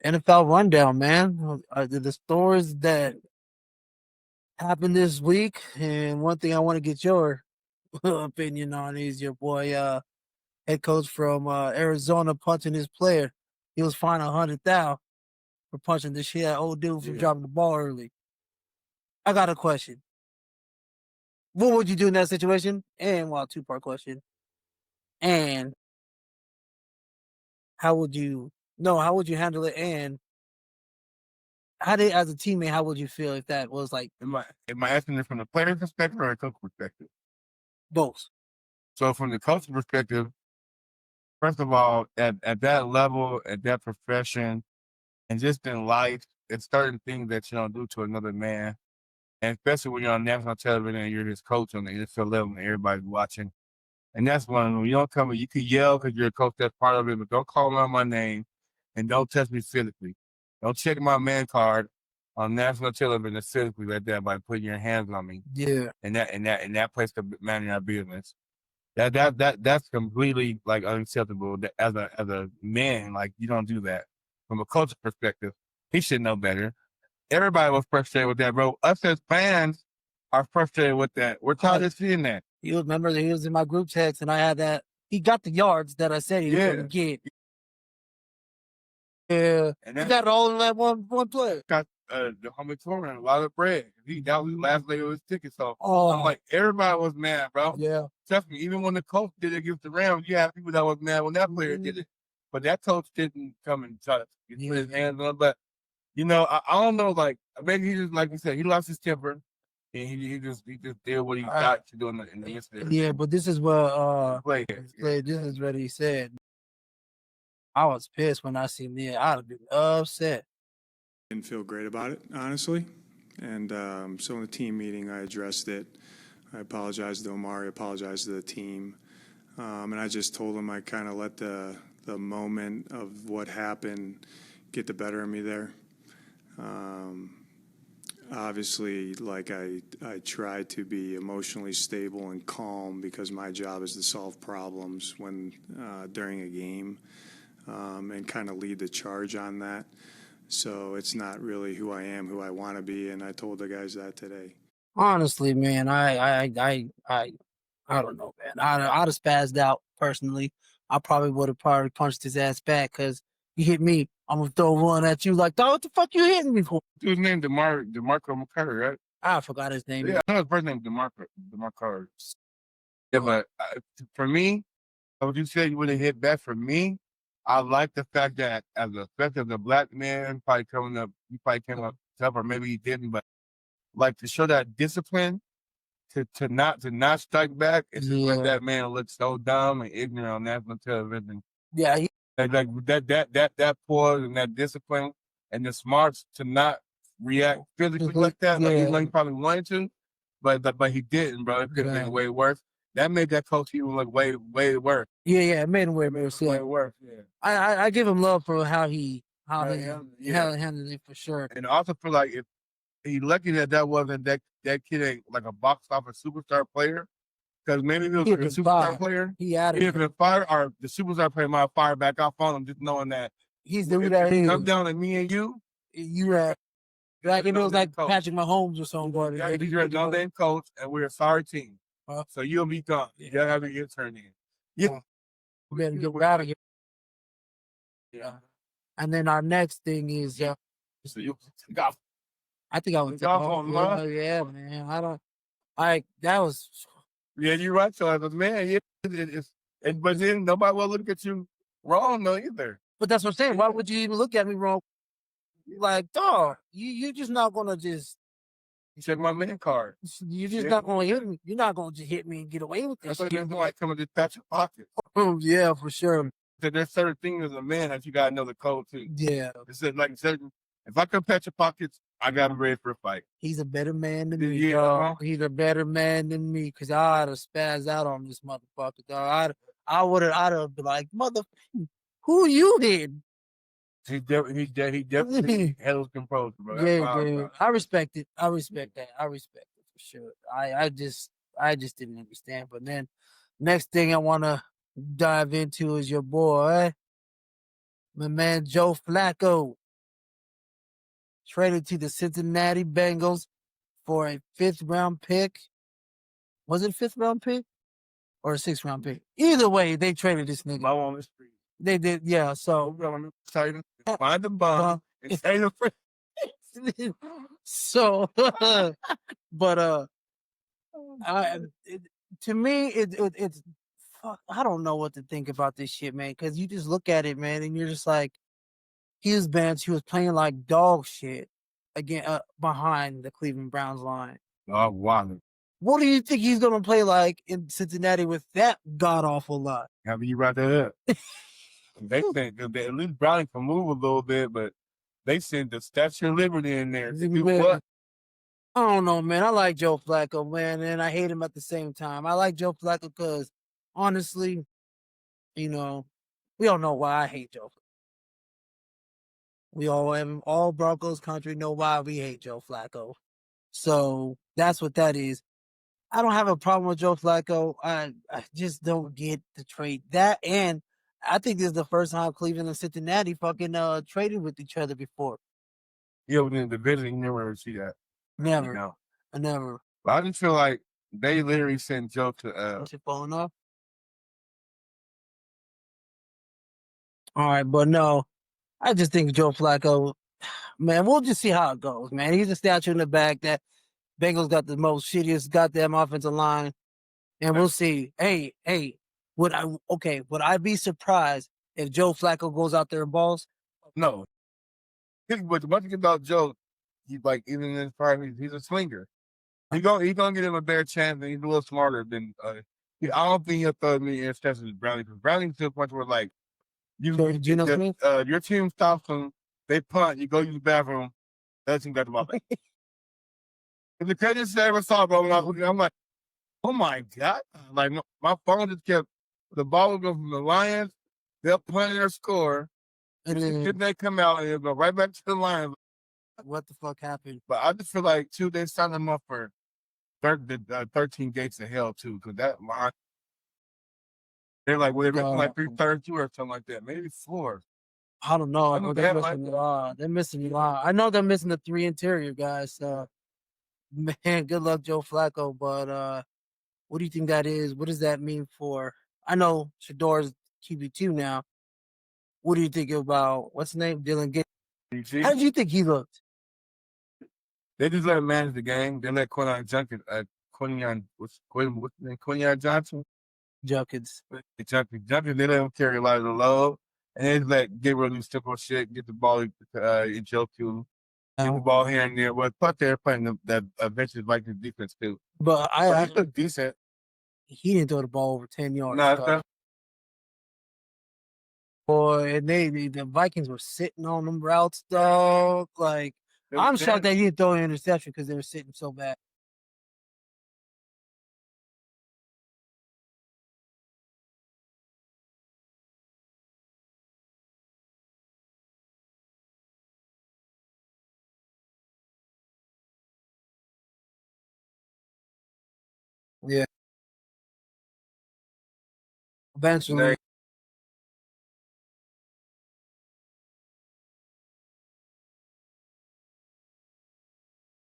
NFL rundown, man. The stories that happened this week, and one thing I want to get your opinion on is your boy, head coach from Arizona punching his player. He was fined 100,000 for punching the shit out of old dude from dropping the ball early. I got a question. What would you do in that situation? And two-part question. And how would you handle it? And as a teammate, how would you feel if that was like Am I asking it from the player's perspective or a coach perspective? both? So from the coach's perspective, first of all, at that level, at that profession, and just in life, it's certain things that you don't do to another man. And especially when you're on national television and you're his coach on the NFL level and everybody's watching. And that's one, when you don't come, you can yell because you're a coach, that's part of it, but don't call out my name and don't touch me physically. Don't check my man card on national television physically like that by putting your hands on me. Yeah. And that place to manage our business. That's completely like unacceptable. As a man, like you don't do that. From a culture perspective, he should know better. Everybody was frustrated with that, bro. Us as fans are frustrated with that. We're tired of seeing that. You remember that he was in my group text, and I had that. He got the yards that I said he didn't get. Yeah, and he got it all in that one play. Got the homie touring a lot of bread. That was the last leg of his ticket. So I'm like, everybody was mad, bro. Yeah. Trust me, even when the coach did it against the Rams, you have people that was mad when that player did it. But that coach didn't come and try to put his hands on it. But, I don't know, like, maybe he just, like you said, he lost his temper. And he just did what he got to do in the incident. Yeah, but this is what this is what he said. I was pissed when I seen it. I'd have been upset. Didn't feel great about it, honestly. And so in the team meeting, I addressed it. I apologized to Omari, apologized to the team. And I just told him I kind of let the moment of what happened get the better of me there. Obviously, like I try to be emotionally stable and calm because my job is to solve problems when during a game and kind of lead the charge on that. So it's not really who I am, who I want to be, and I told the guys that today. Honestly, man, I don't know, man. I'd have spazzed out personally. I probably would have punched his ass back because you hit me. I'm gonna throw one at you like, dog, what the fuck you hitting me for? His name DeMarco McCurry, right? I forgot his name. Yeah, I know his first name DeMarco. Yeah, but for me, what you said you would have hit back. For me, I like the fact that especially as a black man, probably he probably came up tough, or maybe he didn't, but like to show that discipline to not strike back. It's just like that man looks so dumb and ignorant on national television. Yeah, like that poise and that discipline and the smarts to not react physically like that. Like he probably wanted to, but he didn't, bro. It could have been way worse. That made that coach even look way worse. Yeah, it made him way worse. Way worse. Yeah. I give him love for how he handled it for sure. And I also feel like if he lucky that wasn't that kid ain't like a box office superstar player. Because maybe if he was like a superstar player, he had been fired, or the superstar player might fire back off on him, just knowing that he's doing that. He comes down to me and you. Like it was like Patrick Mahomes or something. Yeah, he's your no-name coach, and we're a sorry team. So you'll be gone. You gotta have your turn in. Yeah, we gotta get out of here. Yeah, and then our next thing is So you golf. I think I was golf. Yeah, man. I don't. That was. Yeah, you're right. So as a man, but then nobody will look at you wrong though either. But that's what I'm saying. Why would you even look at me wrong? Like, dog, you just not gonna just. You check my man card. You're just not gonna hit me. You're not gonna just hit me and get away with this. That's why like come and just pat your pockets. Oh yeah, for sure. So there's certain things as a man that you gotta know the code too. Yeah. It's like certain. If I come pat your pockets, I got him ready for a fight. He's a better man than me. Yeah, He's a better man than me because I'd have spazzed out on this motherfucker. Dog. I'd have been like, who you hitting? He definitely handles composure, bro. Yeah, dude. I respect it. I respect that. I respect it for sure. I just didn't understand. But then next thing I want to dive into is your boy, My man Joe Flacco traded to the Cincinnati Bengals for a 5th-round pick. Was it a 5th-round pick or a 6th-round pick? Either way, they traded this nigga. Low on the street. They did, yeah. So Find the bomb and say the so, but to me, it's fuck. I don't know what to think about this shit, man. Because you just look at it, man, and you're just like, he was playing like dog shit again behind the Cleveland Browns line. Oh, wow. What do you think he's gonna play like in Cincinnati with that god awful lot? How you wrap that up? They think that at least Browning can move a little bit, but they send the Statue of Liberty in there. To do what? I don't know, man. I like Joe Flacco, man, and I hate him at the same time. I like Joe Flacco because, honestly, we all know why I hate Joe. We all Broncos country know why we hate Joe Flacco. So that's what that is. I don't have a problem with Joe Flacco. I just don't get the trade. That, and I think this is the first time Cleveland and Cincinnati fucking traded with each other before. Yeah, within the division, you never ever see that. Never. You know? I never. But I just feel like they literally sent Joe to What's it falling off? All right, but no, I just think Joe Flacco, man, we'll just see how it goes, man. He's a statue in the back. That Bengals got the most shittiest goddamn offensive line, and we'll see. Hey, would I be surprised if Joe Flacco goes out there and balls? No. But the one thing about Joe, he's like, even in his prime, he's a slinger. He's gonna get him a better chance, and he's a little smarter than. I don't think he'll throw me interceptions with Browning, because Browning's to the point where like your team stops them, they punt, you go use the bathroom, that team got the ball back. The craziest I ever saw, bro, I'm like, oh my god! Like my phone just kept the ball would go from the Lions, they'll punt their score, and then they come out and they'll go right back to the Lions. What the fuck happened? But I just feel like too, they signed them up for 13 gates of hell too, because that line, they're like like 332 or something like that, maybe 4. I don't know. They're missing a lot. I know they're missing the 3 interior guys. So, man, good luck, Joe Flacco. But what do you think that is? What does that mean for? I know Shador's QB2 now. What do you think about what's his name, Dylan Gates? How did you think he looked? They just let him manage the game. They let Quinion Johnson. Junkins. Junkins, they let him carry a lot of the load. And they just let Gabriel do simple shit, get the ball in Joe too. Get the ball here and there. Well, plus they're playing that eventually Vikings defense too. But I look decent. He didn't throw the ball over 10 yards. No, boy, and the Vikings were sitting on them routes, dog. Like, I'm shocked they didn't throw an interception because they were sitting so bad. Yeah. Eventually.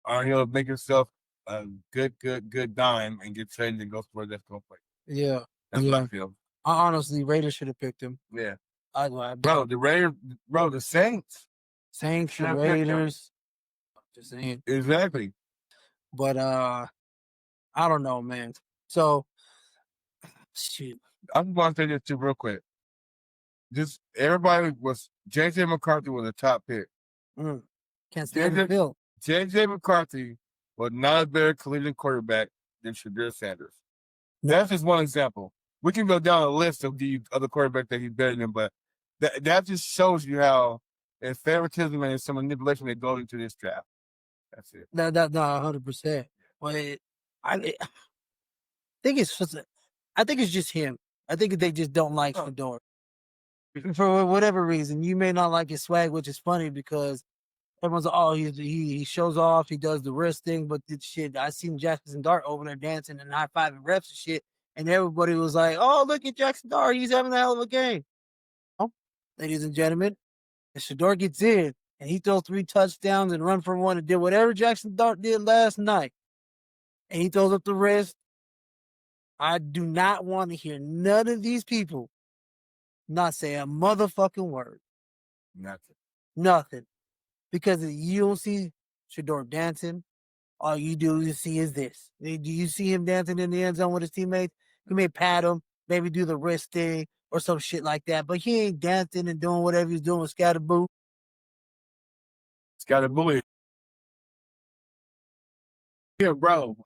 Or he'll make himself a good dime and get traded and go somewhere that's going to play. Yeah. That's what I feel. Honestly, Raiders should have picked him. Yeah. Bro, the Raiders, the Saints. Saints, the Raiders. Just saying. Exactly. But I don't know, man. So, shoot. I just want to say this too real quick. Just everybody JJ McCarthy was a top pick. Can't stand the field. JJ McCarthy was not a better collegiate quarterback than Shadir Sanders. That's just one example. We can go down a list of the other quarterbacks that he's better than, but that just shows you how there's favoritism and some manipulation that goes into this draft. That's it. No, 100%. Well, I think it's just him. I think they just don't like Fedor. For whatever reason, you may not like his swag, which is funny because everyone's like, he shows off, he does the wrist thing, but this shit, I seen Jackson Dart over there dancing and high-fiving refs and shit, and everybody was like, oh, look at Jackson Dart, he's having a hell of a game. Oh, ladies and gentlemen, if Shador gets in and he throws 3 touchdowns and run for one and did whatever Jackson Dart did last night, and he throws up the wrist, I do not want to hear none of these people not say a motherfucking word. Nothing. Because you don't see Shador dancing. All you do see is this. Do you see him dancing in the end zone with his teammates? He may pat him, maybe do the wrist thing or some shit like that, but he ain't dancing and doing whatever he's doing with Scatterboo. Scatterboo. Yeah, bro.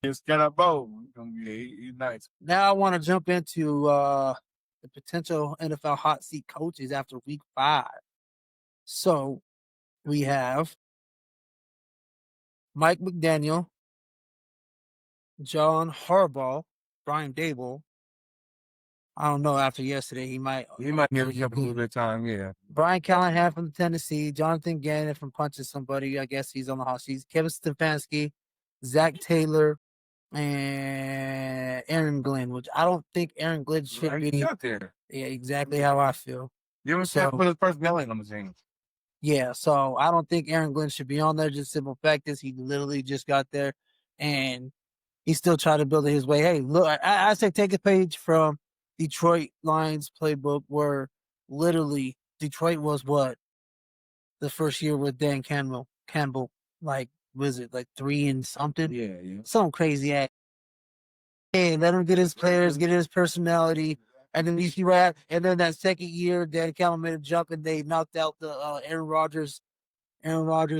It's Scatterboo. He's nice. Now I want to jump into the potential NFL hot seat coaches after week 5. So we have Mike McDaniel, John Harbaugh, Brian Dable. I don't know. After yesterday, he might give a little bit of time. Yeah. Brian Callahan from Tennessee, Jonathan Gannon from Punching Somebody. I guess he's on the hot seat. Kevin Stefanski, Zach Taylor, and Aaron Glenn. Which I don't think Aaron Glenn should be out there. Yeah, exactly how I feel. You ever put his personality on the team? Yeah, so I don't think Aaron Glenn should be on there. Just simple fact is he literally just got there, and he's still trying to build it his way. Hey, look, I say take a page from Detroit Lions playbook, where literally Detroit was what the first year with Dan Campbell. Like, was it like 3 and something? Yeah. Some crazy ass. Hey, let him get his players, get his personality. And then you see right, and then that second year, Dan Campbell made a jump and they knocked out the Aaron Rodgers playoff.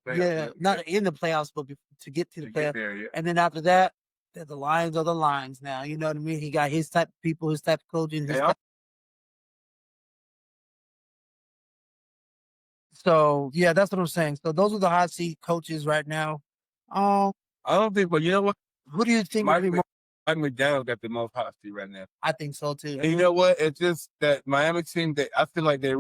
Yeah, not in the playoffs, but to get to the playoffs. There, yeah. And then after that, the Lions are the Lions now. You know what I mean? He got his type of people, his type of coaching. So yeah, that's what I'm saying. So those are the hot seat coaches right now. I don't think, but you know what? Who do you think? Mike McDaniel got the most hot seat right now. I think so too. And you know what? It's just that Miami team. I feel like their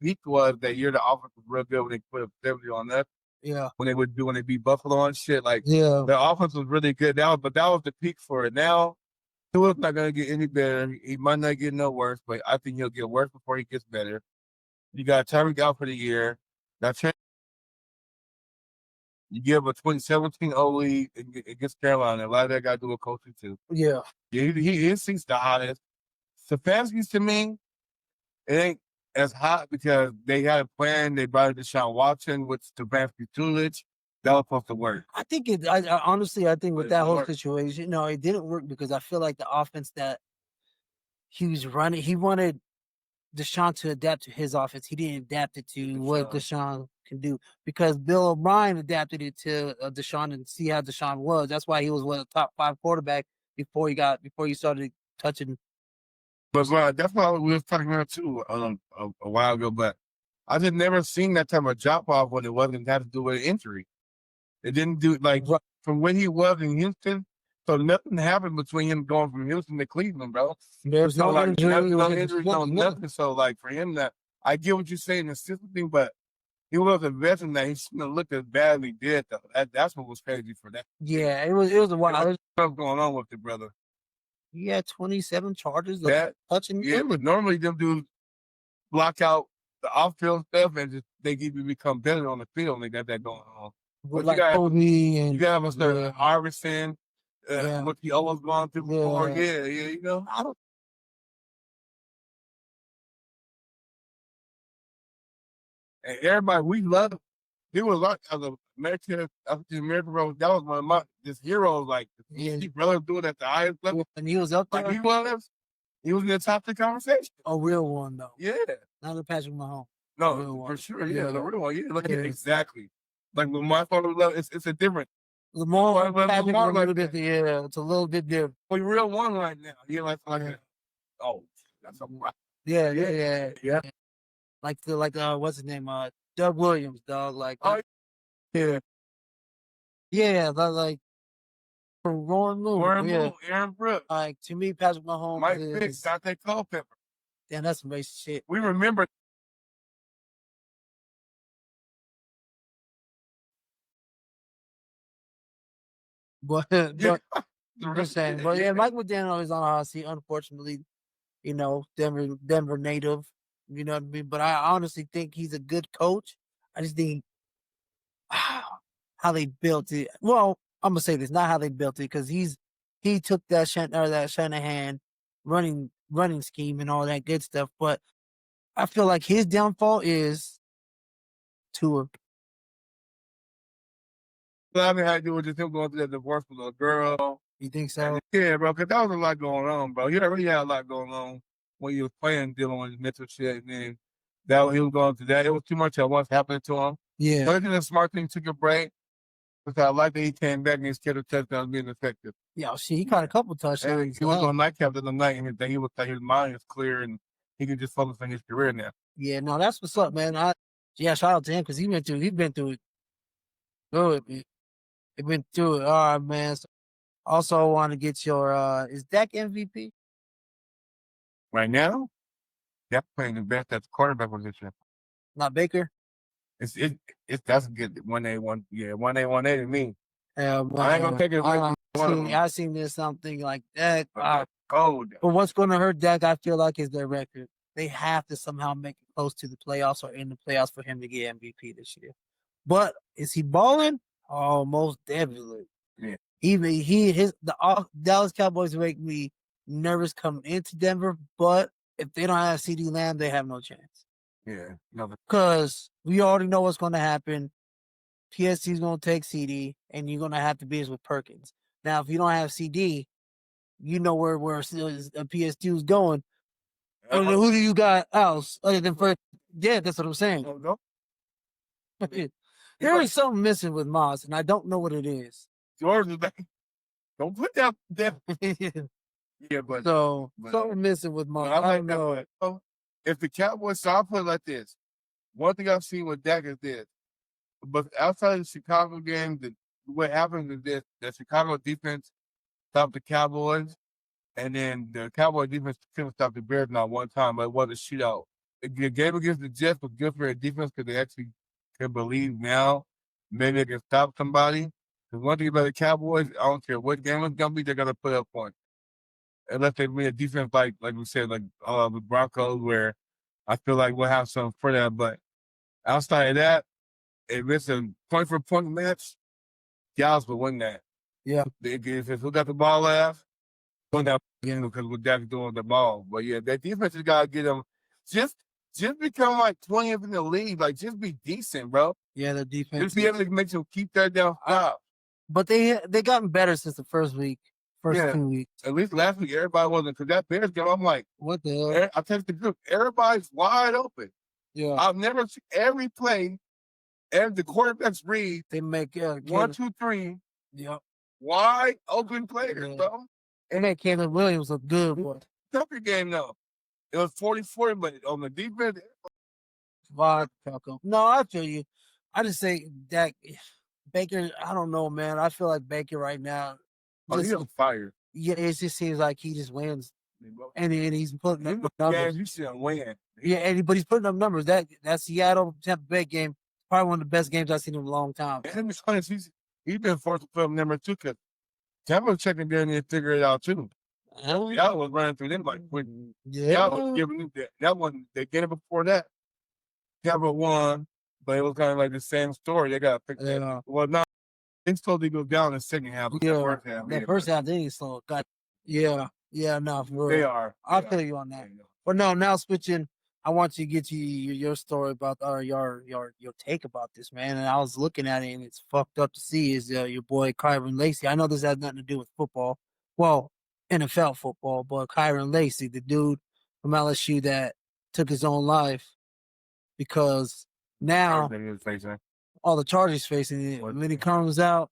peak was that year. The offense was real good when they put a 70 on that. Yeah. When they beat Buffalo and shit. Like yeah, the offense was really good. But that was the peak for it. Now Tua's not gonna get any better. He might not get no worse, but I think he'll get worse before he gets better. You got Tyreek out for the year. That's it. You give a 2017 lead against Carolina. A lot of that got to do with coaching too. Yeah. He seems the hottest. Stefanski's to me, it ain't as hot because they had a plan. They brought in Deshaun Watson with Stefanski Tulich. That was supposed to work. I think honestly, I think with that whole situation, no, it didn't work because I feel like the offense that he was running, he wanted Deshaun to adapt to his offense. He didn't adapt it to what Deshaun can do because Bill O'Brien adapted it to Deshaun and see how Deshaun was. That's why he was a top 5 quarterback before he started touching. But that's what we was talking about too a while ago. But I just never seen that type of drop off when it wasn't had to do with an injury. It didn't do like from when he was in Houston. So nothing happened between him going from Houston to Cleveland, bro. There's no injury, nothing. So like for him, that I get what you're saying, the system thing, but he was a veteran that he shouldn't have looked as bad as he did. Though that's what was crazy for that. Yeah, it was a wild stuff going on with it, brother. He had 27 charges touching. Yeah, but normally them dudes block out the off-field stuff and just they become better on the field. And they got that going on. But like Kobe and you got Mr. Harvison. What he always gone through before. Yeah, you know. And everybody, we love him. He was like as an American role. That was one of my heroes. Like his brother doing at the highest level, and he was up there. Like he was in the top 10 conversation. A real one though. Yeah, not the Patrick Mahomes. No, for sure. Yeah, the real one. Yeah, look at exactly. Like Lamar love, it's a different. Lamar a little bit. Yeah, it's a little bit different. We real one right now. Yeah, like that's a rock. Yeah. Like what's his name? Doug Williams, dog. Like yeah, like for Warren Moon, Aaron Brooks. Like to me, Patrick Mahomes, Mike Vick, Dante Culpepper. Damn, that's some racist shit. We remember. But the Just saying. But yeah, Mike McDaniel is on the hot seat, unfortunately. You know, Denver native. You know what I mean? But I honestly think he's a good coach. I just think how they built it. Well, I'm gonna say this, not how they built it, because he took that Shanahan running scheme and all that good stuff. But I feel like his downfall is Tua. I mean, had to do with just him going through that divorce with a girl. You think so? Yeah, bro, because there was a lot going on, bro. He already had a lot going on when he was playing, dealing with mental shit, and then he was going through that. It was too much at once happening to him. Yeah. So I think the smart thing, took a break, because I like that he came back and he scared of touchdowns being effective. Yeah, shit, he caught a couple touchdowns. And he was on nightcap the other night, and he was like, his mind is clear, and he can just focus on his career now. Yeah, no, that's what's up, man. Shout out to him because he's been through it. Good. He been through it. All right, man. So also want to get your is Dak MVP? Right now, Dak's playing the best at the quarterback position. Not Baker? It's that's good. 1A, 1A to me. Yeah, I ain't gonna take it away from I seen this something like that. cold. But what's gonna hurt Dak, I feel like, is their record. They have to somehow make it close to the playoffs or in the playoffs for him to get MVP this year. But is he balling? Oh, most definitely. Yeah. The Dallas Cowboys make me nervous coming into Denver, but if they don't have CeeDee Lamb, they have no chance. Yeah. Because we already know what's going to happen. PST's going to take CD, and you're going to have to be with Perkins. Now, if you don't have CD, you know where PS2 is going. Who do you got else other than first? Yeah, that's what I'm saying. Oh, no. There is something missing with Moss, and I don't know what it is. George is back. Don't put that. Yeah, but something missing with Moss. I don't know. If the Cowboys, so I'll put it like this. One thing I've seen with Dak is this. But outside of the Chicago game, what happens is this: the Chicago defense stopped the Cowboys, and then the Cowboy defense couldn't stop the Bears not one time, but it was a shootout. The game against the Jets was good for their defense because they actually can believe now maybe they can stop somebody. Because one thing about the Cowboys, I don't care what game it's gonna be, they're gonna put up points. Unless they win a defense like we said, like the Broncos, where I feel like we'll have something for that. But outside of that, if it's a point for point match, Dallas will win that. Yeah. If who got the ball last, win that game because what Dak's doing with the ball. But yeah, that defense has got to get them just become like 20th in the league. Like, just be decent, bro. Yeah, the defense. Just be able to make them keep that down top. But they gotten better since the first 2 weeks. At least last week, everybody wasn't, because that Bears game, I'm like, what the hell? I text the group, everybody's wide open. Yeah. I've never seen every play, and the quarterbacks read, they make 1, 2, 3. Yep. Wide open players, bro. And that Caleb Williams looked good, boy. Tucker game, though. It was 40-40, but on the defense, no, I feel you. I just say Dak Baker, I don't know, man. I feel like Baker right now. He's on fire. Yeah, it just seems like he just wins. And he's putting up numbers. You should win. Yeah, but he's putting up numbers. That Seattle Tampa Bay game, probably one of the best games I've seen in a long time. And it's funny, he's been forced to put up number 2 because Tampa checking down there and figure it out too. Y'all was running through them like y'all was giving them that one. They get it before that. Tampa won, but it was kind of like the same story. They got picked up. Well, no, things slowly go down in the second half. Yeah, the first half. That first half, they didn't slow. No, for real. They are. I'll feel you on that. But no, now switching. I want you to get your story about your take about this, man. And I was looking at it, and it's fucked up to see is your boy Kyron Lacey. I know this has nothing to do with football. Well, NFL football, but Kyron Lacey, the dude from LSU that took his own life because now all the charges facing it. When he comes out,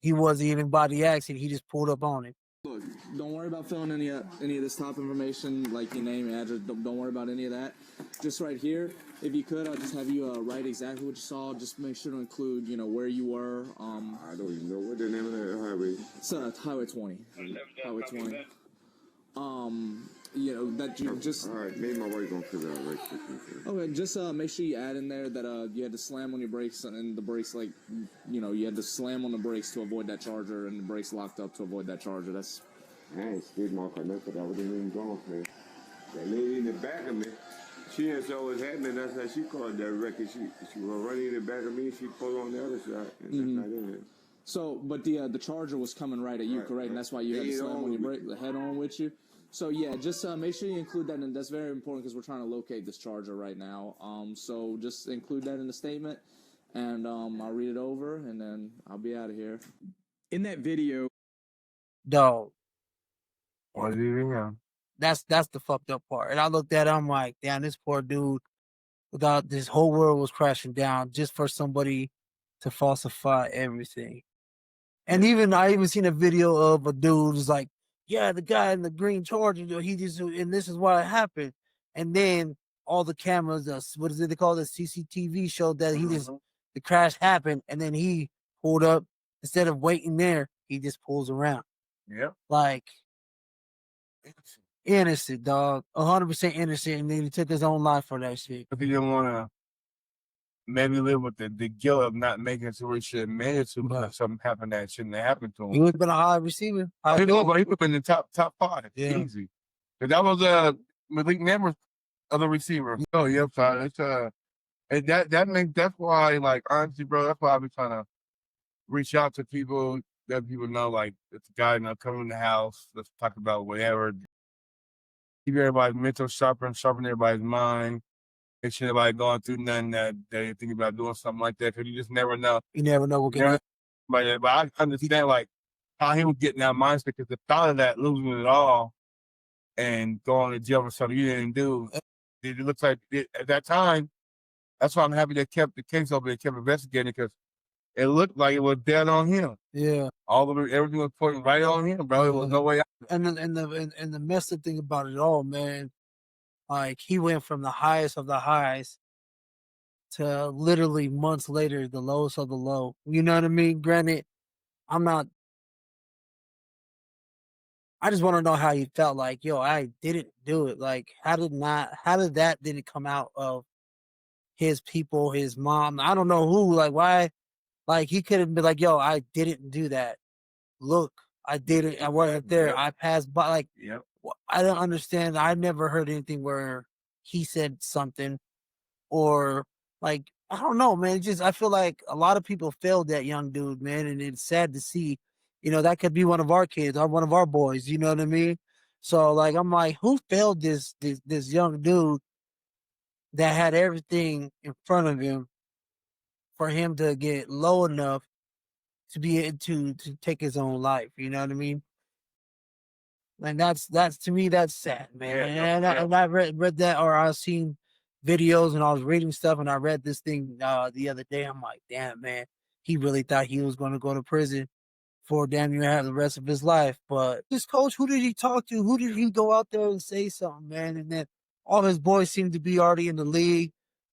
he wasn't even by the accident. He just pulled up on him. Look, don't worry about filling any of this top information, like your name, address. Don't worry about any of that. Just right here, if you could, I'll just have you write exactly what you saw. Just make sure to include, where you were. I don't even know what the name of that highway. It's Highway 20. Highway 20. you know, that you just. All right, me and my wife gonna figure out right quick. Okay, just make sure you add in there that you had to slam on your brakes and the brakes, like, you know, you had to slam on the brakes to avoid that charger and the brakes locked up to avoid that charger. That's. I ain't skid mark or nothing. I wasn't even going for it. That lady in the back of me, she didn't saw what happened. That's how she called that wreck. She was running in the back of me. She pulled on the other side, and that's not in it. So, but the charger was coming right at you, correct? Right. And that's why you had to slam on your brake, the head on with you. So yeah, just make sure you include that, and that's very important because we're trying to locate this charger right now. So just include that in the statement, and I'll read it over, and then I'll be out of here. In that video, Dog. What do you know? That's the fucked up part. And I looked at it, I'm like, damn, this poor dude, without this whole world was crashing down just for somebody to falsify everything. And I even seen a video of a dude who's like, yeah, the guy in the green Charger, he just, and this is why it happened. And then all the cameras, what is it they call it, CCTV showed that the crash happened, and then he pulled up, instead of waiting there, he just pulls around. Yep. Like, innocent, dog. 100% innocent, and then he took his own life for that shit. If he didn't want to maybe live with the guilt of not making it to where he should have made it to, but something happened that shouldn't have happened to him. He would have been a high receiver. He would have been in the top 5. Yeah. Easy. But that was Malik Neighbors' other receiver. Oh, yep. So it's that's why, like, honestly, bro, that's why I be trying to reach out to people, let people know, like, it's a guy, you know, coming in the house, let's talk about whatever. Keep everybody's mental sharpen everybody's mind. Make sure everybody going through nothing that they think about doing something like that, because you just never know. You never know what can happen. But I understand, like, how he was getting that mindset, because the thought of that, losing it all and going to jail for something you didn't do, it looks like at that time. That's why I'm happy they kept the case open. They kept investigating, because it looked like it was dead on him. Yeah. Everything was pointing right on him, bro. There was no way out. And the messed up thing about it all, man, like, he went from the highest of the highs to literally months later, the lowest of the low. You know what I mean? Granted, I just want to know how he felt. Like, yo, I didn't do it. Like, how did that didn't come out of his people, his mom? I don't know who. Like, why? Like, he could have been like, yo, I didn't do that. Look, I did it. I wasn't there. I passed by. Like, Yep. I don't understand. I never heard anything where he said something, or, like, I don't know, man. I feel like a lot of people failed that young dude, man, and it's sad to see. You know, that could be one of our kids or one of our boys. You know what I mean? So, like, I'm like, who failed this young dude that had everything in front of him for him to get low enough to be able to take his own life? You know what I mean? Like, that's to me, that's sad, man. And I read that, or I seen videos, and I was reading stuff, and I read this thing the other day. I'm like, damn, man, he really thought he was going to go to prison for damn near have the rest of his life. But this coach, who did he talk to? Who did he go out there and say something, man? And then all his boys seem to be already in the league,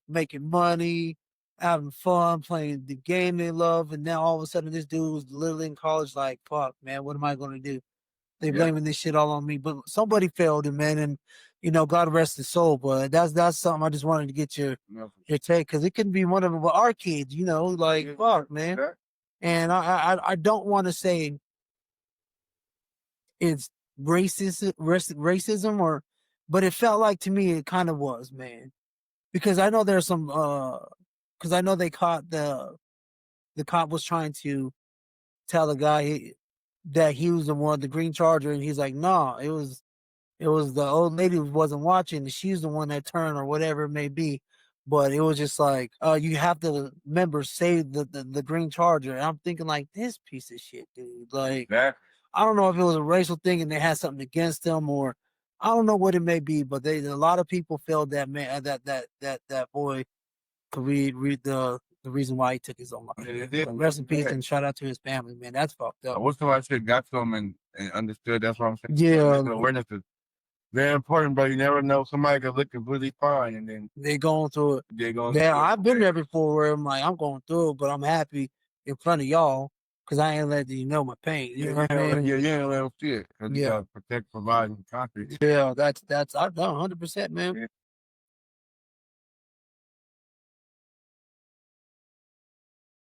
making money, having fun, playing the game they love. And now all of a sudden, this dude was literally in college. Like, fuck, man, what am I going to do? They blaming this shit all on me, but somebody failed him, man. And, you know, God rest his soul. But that's something I just wanted to get your take, because it could be one of our kids, you know, like, fuck, man. And I don't want to say it's racism, but it felt like, to me, it kind of was, man. Because I know there's some, because I know they caught the cop was trying to tell the guy that he was the one, the green Charger, and he's like, no, it was the old lady who wasn't watching. She's the one that turned, or whatever it may be. But it was just like, you have to remember, save the green Charger. And I'm thinking, like, this piece of shit, dude. Like, I don't know if it was a racial thing and they had something against them, or I don't know what it may be. But a lot of people felt that man, that boy could read the reason why he took his own life. Rest in peace, and shout out to his family, man. That's fucked up. I wish somebody should got to him and understood. That's what I'm saying. Yeah. Awareness is very important, but you never know. Somebody could look completely fine, and then they going through it. They're going. Yeah, I've been there before, where I'm like, I'm going through it, but I'm happy in front of y'all. because I ain't letting you know my pain. You know what I mean? Yeah, you ain't let them see it. 'Cause you Yeah. gotta protect, provide, and conquer. Yeah, that's I know 100%, man. Yeah.